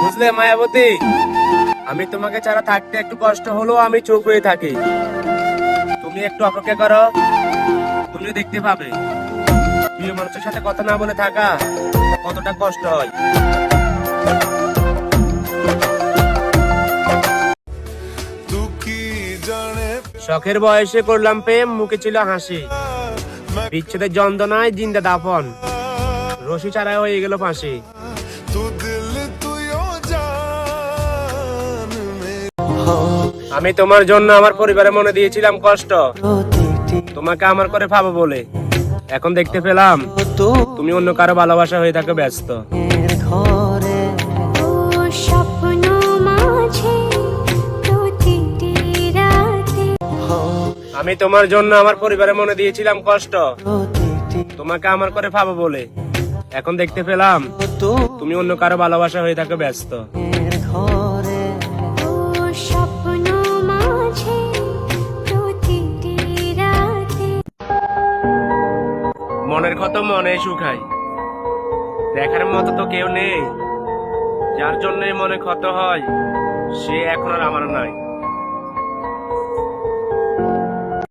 বুঝলে মায়াবতী, আমি তোমাকে ছাড়া থাকতে একটু কষ্ট হলেও আমি চুপ হয়ে থাকি। তুমি একটু অপেক্ষা করো, তুমি দেখতে পাবে প্রিয় মানুষের সাথে কথা না বলে থাকা কতটা কষ্ট হয়। শখের বয়সে করলাম প্রেম, মুখে ছিল হাসি, বিচ্ছেদের যন্ত্রণায় জিন্দা দাফন, রশি ছাড়াই হয়ে গেল ফাঁসি। আমি তোমার জন্য আমার পরিবারের মনে দিয়েছিলাম কষ্ট, তোমাকে আমার করে ভাবো বলে। এখন দেখতে পেলাম তুমি অন্য কারো ভালোবাসা হয়ে থাকো ব্যস্ত। আমি তোমার জন্য আমার পরিবারের মনে দিয়েছিলাম কষ্ট, তোমাকে আমার করে ভাবো বলে। এখন দেখতে পেলাম তুমি অন্য কারো ভালোবাসা হয়ে থাকো ব্যস্ত। মনের কত মনে শুকাই, দেখার মতো তো কেউ নেই, যার জন্য মনে ক্ষত হয় সে এখন আর আমার নাই।